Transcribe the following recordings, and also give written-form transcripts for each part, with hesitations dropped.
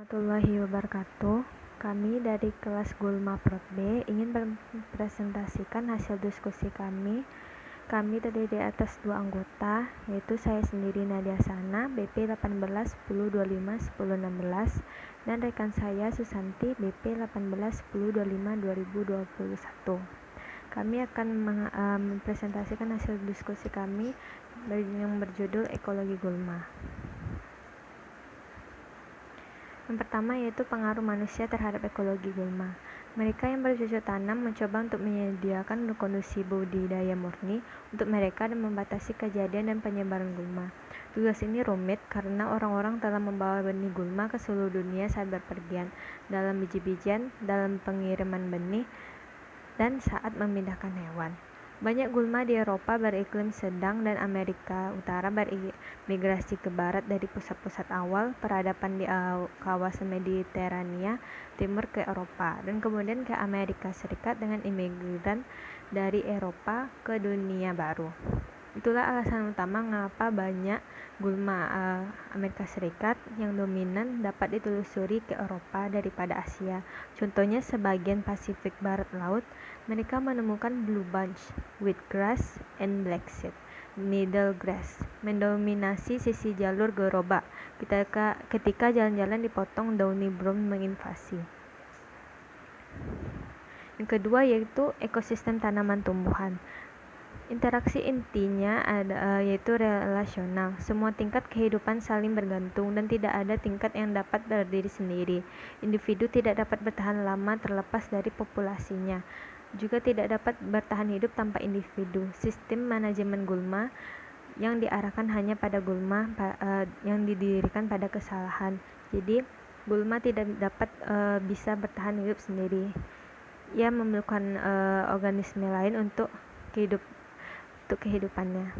Warahmatullahi wabarakatuh. Kami dari kelas Gulma Prod B ingin mempresentasikan hasil diskusi kami. Kami terdiri atas 2 anggota, yaitu saya sendiri Nadia Sana, BP 18 10 25 10 16, dan rekan saya Susanti, BP 18 10 25 2021. Kami akan mempresentasikan hasil diskusi kami yang berjudul Ekologi Gulma. Yang pertama yaitu pengaruh manusia terhadap ekologi gulma. Mereka yang bercocok tanam mencoba untuk menyediakan kondisi budidaya murni untuk mereka dan membatasi kejadian dan penyebaran gulma. Tugas ini rumit karena orang-orang telah membawa benih gulma ke seluruh dunia saat berpergian, dalam biji-bijian, dalam pengiriman benih, dan saat memindahkan hewan. Banyak gulma di Eropa beriklim sedang dan Amerika Utara bermigrasi ke barat dari pusat-pusat awal peradaban di kawasan Mediterania Timur ke Eropa, dan kemudian ke Amerika Serikat dengan imigran dari Eropa ke dunia baru. Itulah alasan utama mengapa banyak gulma Amerika Serikat yang dominan dapat ditelusuri ke Eropa daripada Asia. Contohnya sebagian Pasifik Barat Laut, mereka menemukan blue bunch, wheatgrass, and blackseed needlegrass mendominasi sisi jalur gerobak ketika jalan-jalan dipotong downy brown menginvasi. Yang kedua yaitu ekosistem tanaman tumbuhan. Interaksi intinya yaitu relasional. Semua tingkat kehidupan saling bergantung dan tidak ada tingkat yang dapat berdiri sendiri. Individu tidak dapat bertahan lama terlepas dari populasinya, juga tidak dapat bertahan hidup tanpa individu. Sistem manajemen gulma yang diarahkan hanya pada gulma yang didirikan pada kesalahan. Jadi gulma tidak dapat bisa bertahan hidup sendiri. Ia memerlukan organisme lain untuk kehidupannya.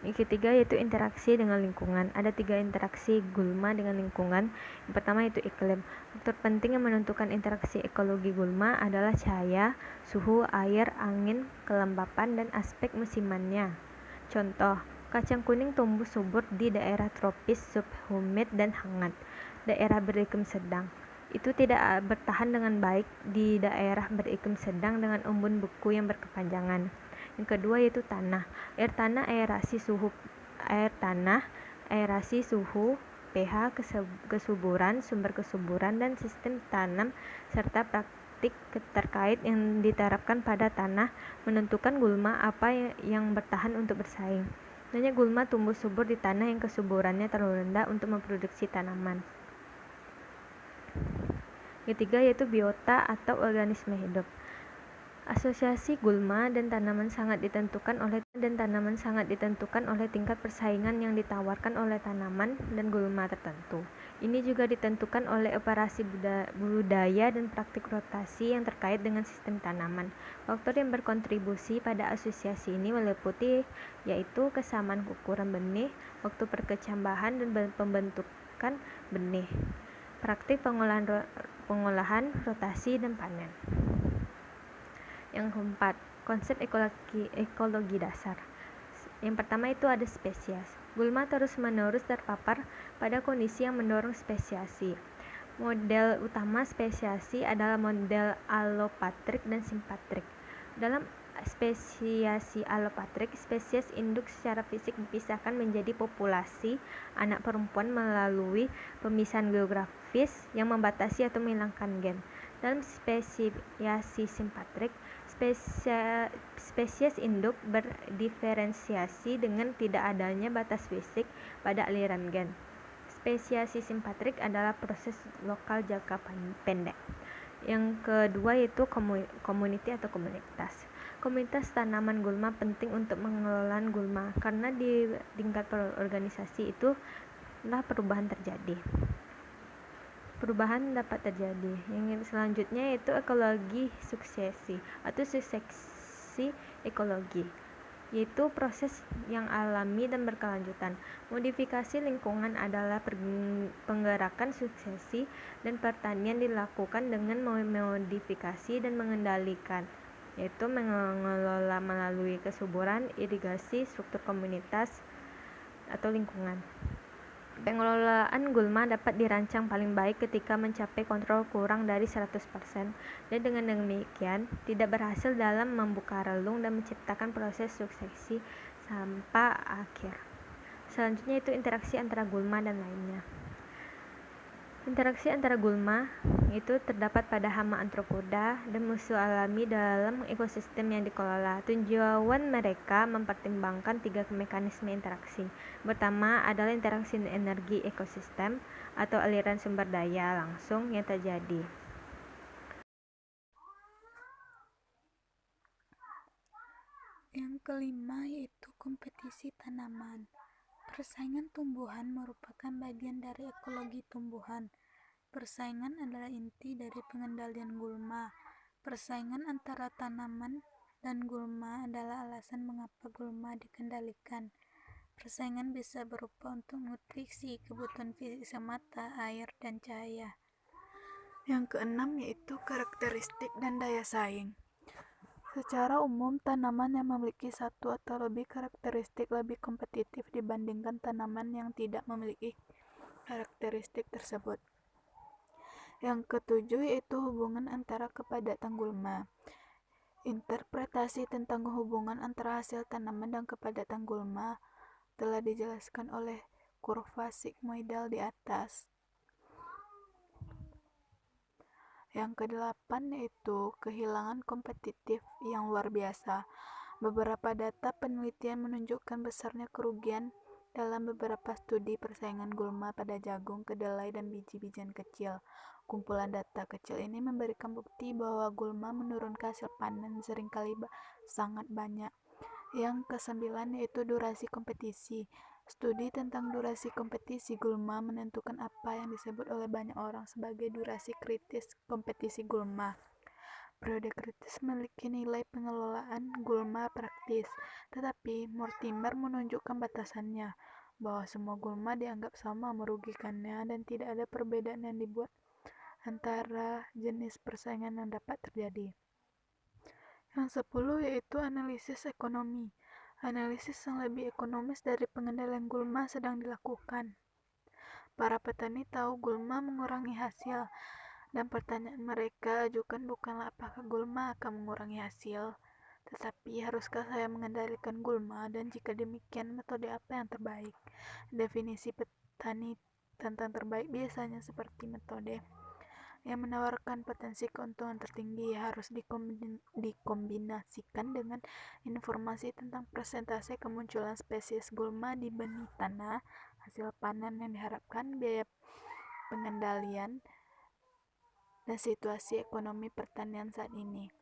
Yang ketiga yaitu interaksi dengan lingkungan. Ada 3 interaksi gulma dengan lingkungan. Yang pertama yaitu iklim. Faktor penting yang menentukan interaksi ekologi gulma adalah cahaya, suhu, air, angin, kelembapan, dan aspek musimannya. Contoh, kacang kuning tumbuh subur di daerah tropis subhumid dan hangat. Daerah beriklim sedang itu tidak bertahan dengan baik di daerah beriklim sedang dengan embun beku yang berkepanjangan. Yang kedua yaitu tanah. Air tanah, aerasi suhu, pH, kesuburan, sumber kesuburan, dan sistem tanam serta praktik terkait yang diterapkan pada tanah menentukan gulma apa yang bertahan untuk bersaing. Banyak gulma tumbuh subur di tanah yang kesuburannya terlalu rendah untuk memproduksi tanaman. Ketiga yaitu biota atau organisme hidup. Asosiasi gulma dan tanaman sangat ditentukan oleh tingkat persaingan yang ditawarkan oleh tanaman dan gulma tertentu. Ini juga ditentukan oleh operasi budaya dan praktik rotasi yang terkait dengan sistem tanaman. Faktor yang berkontribusi pada asosiasi ini meliputi yaitu kesamaan ukuran benih, waktu perkecambahan dan pembentukan benih, praktik pengolahan, rotasi, dan panen. Yang keempat, konsep ekologi dasar. Yang pertama itu ada spesies. Gulma terus-menerus terpapar pada kondisi yang mendorong spesiasi. Model utama spesiasi adalah model alopatrik dan simpatrik. Dalam spesiasi alopatrik, spesies induk secara fisik dipisahkan menjadi populasi anak perempuan melalui pemisahan geografis yang membatasi atau menghilangkan gen. Dalam spesiasi simpatrik, spesies induk berdiferensiasi dengan tidak adanya batas fisik pada aliran gen. Spesiasi simpatrik adalah proses lokal jangka pendek. Yang kedua yaitu community atau komunitas. Komunitas tanaman gulma penting untuk mengelola gulma karena di tingkat organisasi itu perubahan dapat terjadi. Yang selanjutnya yaitu ekologi suksesi atau suksesi ekologi, yaitu proses yang alami dan berkelanjutan. Modifikasi lingkungan adalah penggerakan suksesi dan pertanian dilakukan dengan memodifikasi dan mengendalikan, yaitu mengelola melalui kesuburan, irigasi, struktur komunitas atau lingkungan. Pengelolaan gulma dapat dirancang paling baik ketika mencapai kontrol kurang dari 100%, dan dengan demikian tidak berhasil dalam membuka relung dan menciptakan proses suksesi sampai akhir. Selanjutnya itu interaksi antara gulma dan lainnya. Interaksi antara gulma itu terdapat pada hama antropoda dan musuh alami dalam ekosistem yang dikelola. Tujuan mereka mempertimbangkan 3 mekanisme interaksi. Pertama adalah interaksi energi ekosistem atau aliran sumber daya langsung yang terjadi. Yang kelima yaitu kompetisi tanaman. Persaingan tumbuhan merupakan bagian dari ekologi tumbuhan. Persaingan adalah inti dari pengendalian gulma. Persaingan antara tanaman dan gulma adalah alasan mengapa gulma dikendalikan. Persaingan bisa berupa untuk nutrisi, kebutuhan fisik semata, air, dan cahaya. Yang keenam yaitu karakteristik dan daya saing. Secara umum, tanaman yang memiliki satu atau lebih karakteristik lebih kompetitif dibandingkan tanaman yang tidak memiliki karakteristik tersebut. Yang ketujuh yaitu hubungan antara kepadatan gulma. Interpretasi tentang hubungan antara hasil tanaman dan kepadatan gulma telah dijelaskan oleh kurva sigmoidal di atas. Yang kedelapan yaitu kehilangan kompetitif yang luar biasa. Beberapa data penelitian menunjukkan besarnya kerugian dalam beberapa studi persaingan gulma pada jagung, kedelai, dan biji-bijian kecil. Kumpulan data kecil ini memberikan bukti bahwa gulma menurunkan hasil panen seringkali sangat banyak. Yang kesembilan yaitu durasi kompetisi. Studi tentang durasi kompetisi gulma menentukan apa yang disebut oleh banyak orang sebagai durasi kritis kompetisi gulma. Periode kritis memiliki nilai pengelolaan gulma praktis, tetapi Mortimer menunjukkan batasannya, bahwa semua gulma dianggap sama merugikannya dan tidak ada perbedaan yang dibuat antara jenis persaingan yang dapat terjadi. Yang 10 yaitu analisis ekonomi. Analisis yang lebih ekonomis dari pengendalian gulma sedang dilakukan. Para petani tahu gulma mengurangi hasil, dan pertanyaan mereka ajukan bukanlah apakah gulma akan mengurangi hasil, tetapi haruskah saya mengendalikan gulma, dan jika demikian metode apa yang terbaik. Definisi petani tentang terbaik biasanya seperti metode yang menawarkan potensi keuntungan tertinggi harus dikombinasikan dengan informasi tentang persentase kemunculan spesies gulma di benih tanah, hasil panen yang diharapkan, biaya pengendalian, dan situasi ekonomi pertanian saat ini.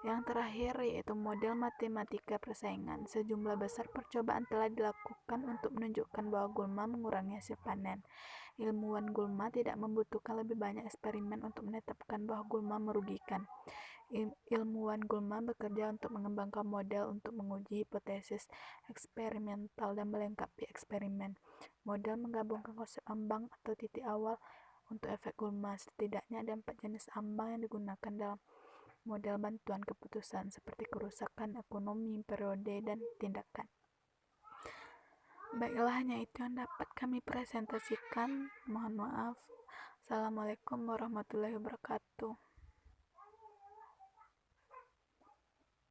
Yang terakhir yaitu model matematika persaingan. Sejumlah besar percobaan telah dilakukan untuk menunjukkan bahwa gulma mengurangi hasil panen. Ilmuwan gulma tidak membutuhkan lebih banyak eksperimen untuk menetapkan bahwa gulma merugikan. Ilmuwan gulma bekerja untuk mengembangkan model untuk menguji hipotesis eksperimental dan melengkapi eksperimen. Model menggabungkan konsep ambang atau titik awal untuk efek gulma. Setidaknya ada 4 jenis ambang yang digunakan dalam model bantuan keputusan, seperti kerusakan ekonomi, periode, dan tindakan. Baiklah, hanya itu yang dapat kami presentasikan. Mohon maaf. Assalamualaikum warahmatullahi wabarakatuh.